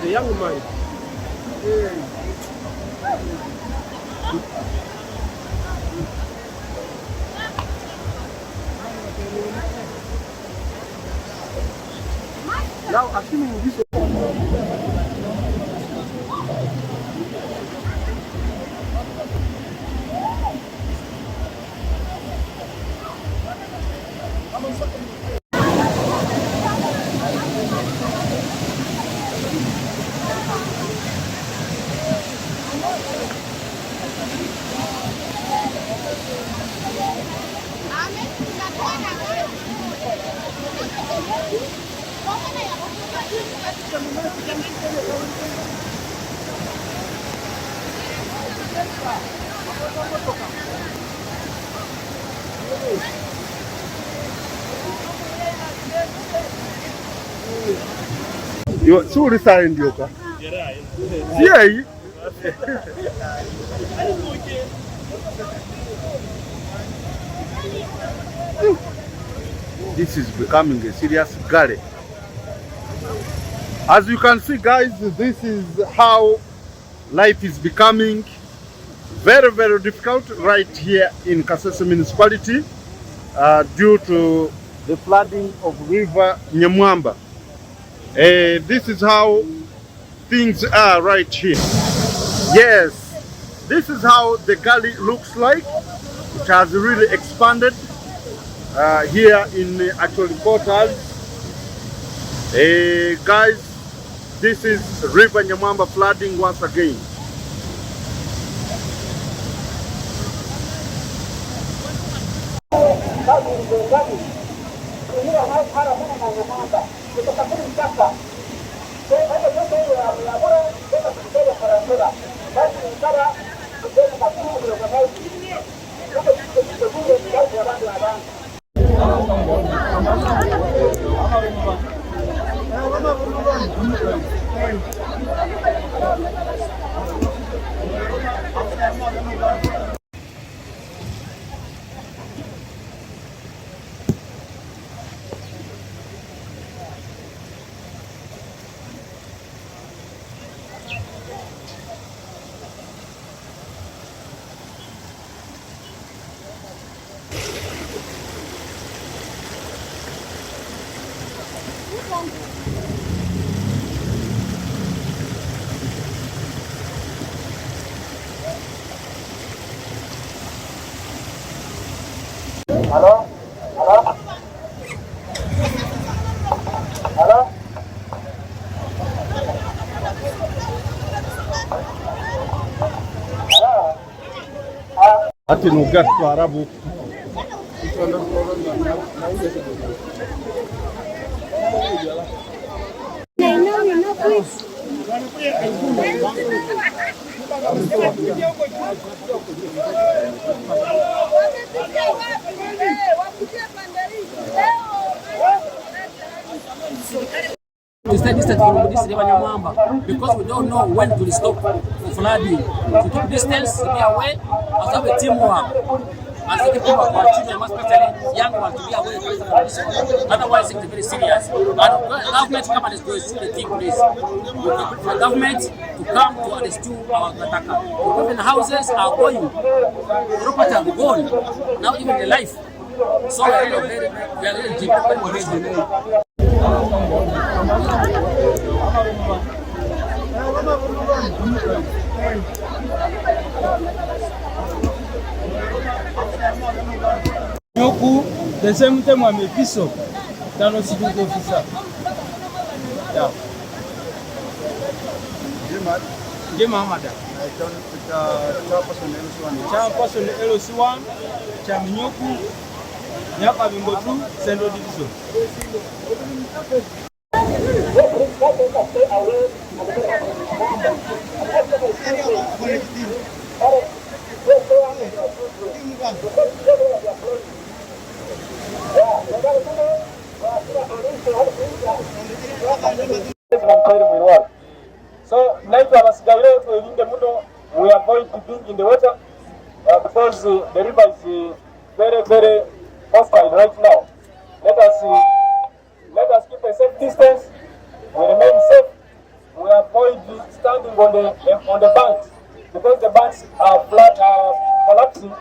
a young man. Now, assuming this. Yo, suri sign yoka. Yeah. This is becoming a serious gully. As you can see, guys, this is how life is becoming very, very difficult right here in Kasese municipality due to the flooding of River Nyamwamba. This is how things are right here. Yes, this is how the gully looks like. It has really expanded here in actually Portals. Guys, this is River Nyamwamba flooding once again. Hello? Hello? Hello? Ati nugat kwa Arabu. To stay distant from this River Nyamwamba because we don't know when to stop the flooding. To keep distance, to be away, and have a teamwork. And to keep our children, especially young ones, to be away from this one. Otherwise, it's very serious. And the government come and do the thing, please. We need for the government to come to rescue our Gataka. Even houses are going, property are gone. Now even the life. So we are really deep. Nyoku, the same time I'm a piece of Dano Siduko officer. Yeah. Jema Amada. Chairperson LOC1, Chairman Nyoku, Nyapa Bimbotu, Central Division. So, like we are going to be in the water because the river is very, very hostile right now. Let us keep a safe distance. We remain safe. We are going the banks, because the banks are collapsing,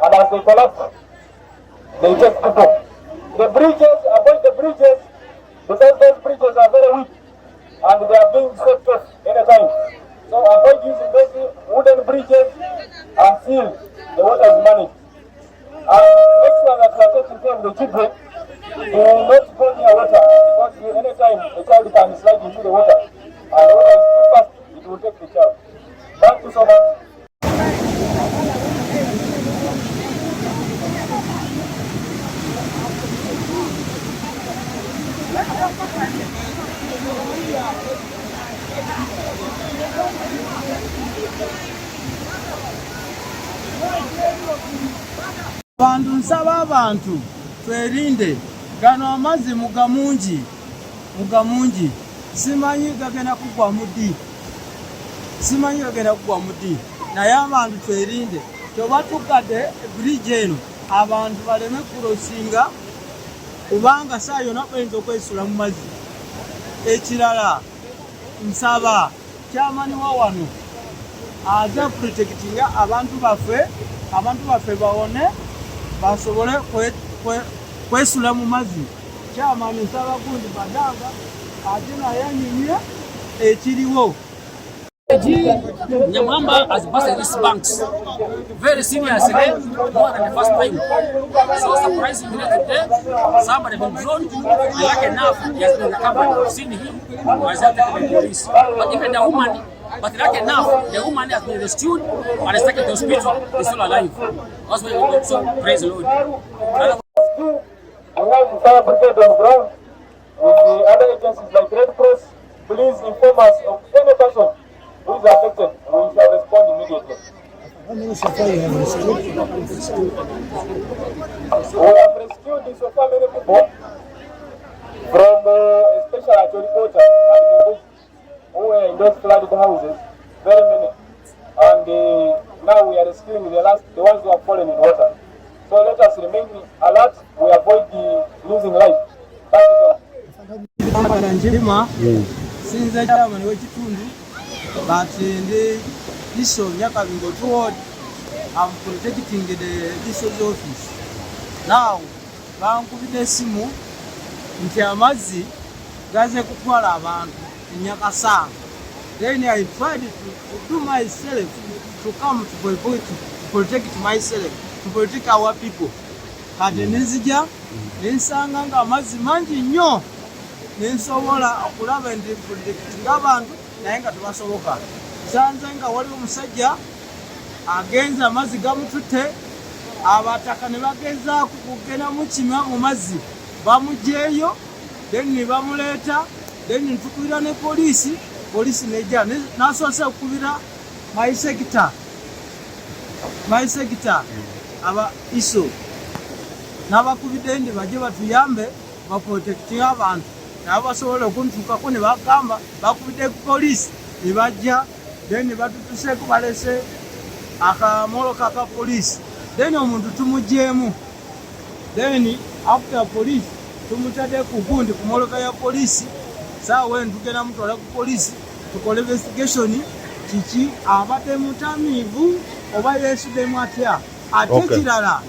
and as they collapse, they take people. The bridges, avoid the bridges, because those bridges are very weak and they are being swept off anytime. So avoid using those wooden bridges until the water is managed. And make sure that you are taking care of the children. Do not go near water, because anytime a child can slide into the water and the water is too fast, it will take the child. Thank you so much. Bantu nsaba abantu twerinde gano amazzi mugamungi simanyi gagenda kugwa muddi naye abantu twerinde toba tugadde bridge eno abantu baleme kurosinga kubanga saa yonna bayinza okwesula mu mazzi. Ekirala nsaba kyamani wa wano aza protectinga abantu baffe bawone basobole kwesula mu mazzi. Kyamani nsaba gundi badanga ate naye anyumye ekiriwo. Nyamwamba has busted these banks very seriously, more than the first time. So surprisingly today, somebody has been drawn, and like enough, he has been recovered. We've seen him, was at the police. But even the woman, like enough, the woman has been rescued and is taken to hospital, is still alive. That's why we also praise the Lord. We have fire brigade on ground with the other agencies like Red Cross. Please inform us of any person who is affected. We shall respond immediately. How many so far you have rescued? We have rescued so far many people from especially at Chorikota and Mungu, who were in those flooded houses, very many. And now we are rescuing the ones who have fallen in water. So let us remain alert. We avoid losing life. Thank you, sir. Since chairman w'ekitundu but ndi Bishop Nyakabingo Ward, I'm protecting the Bishop's office. Now bankubidde esimu nti amazzi gaze kutwala abantu Nyakasanga. Then I tried to do myself to come to protect myself, to protect our people. Kati nzija nsanga nga amazzi mangi nnyo nensobola okulaba nti protecting abantu naye nga tebasoboka. Sanze nga waliwo omusajja agenza amazzi gamututte, abataka ne bagezaako kugenda mukima mu mazzi bamugyeyo, then ne bamuleeta, then ntukubira ne polisi nejja nasoose okukubira my sector aba iso n'abakubidde ndi bajje batuyambe baprotecting abantu nabo basobola okuntukako ne bagamba bakubidde ku polisi ne bajja, then batutuseeko balese akamoloka ka polisi, then omuntu tumugyemu, then after polisi tumutadde ku gundi ku moloka ya polisi. Saawa tugenda mutwala ku polisi tukole investigation kiki abadde mutamiivu oba yeesuddemu atya ate kirala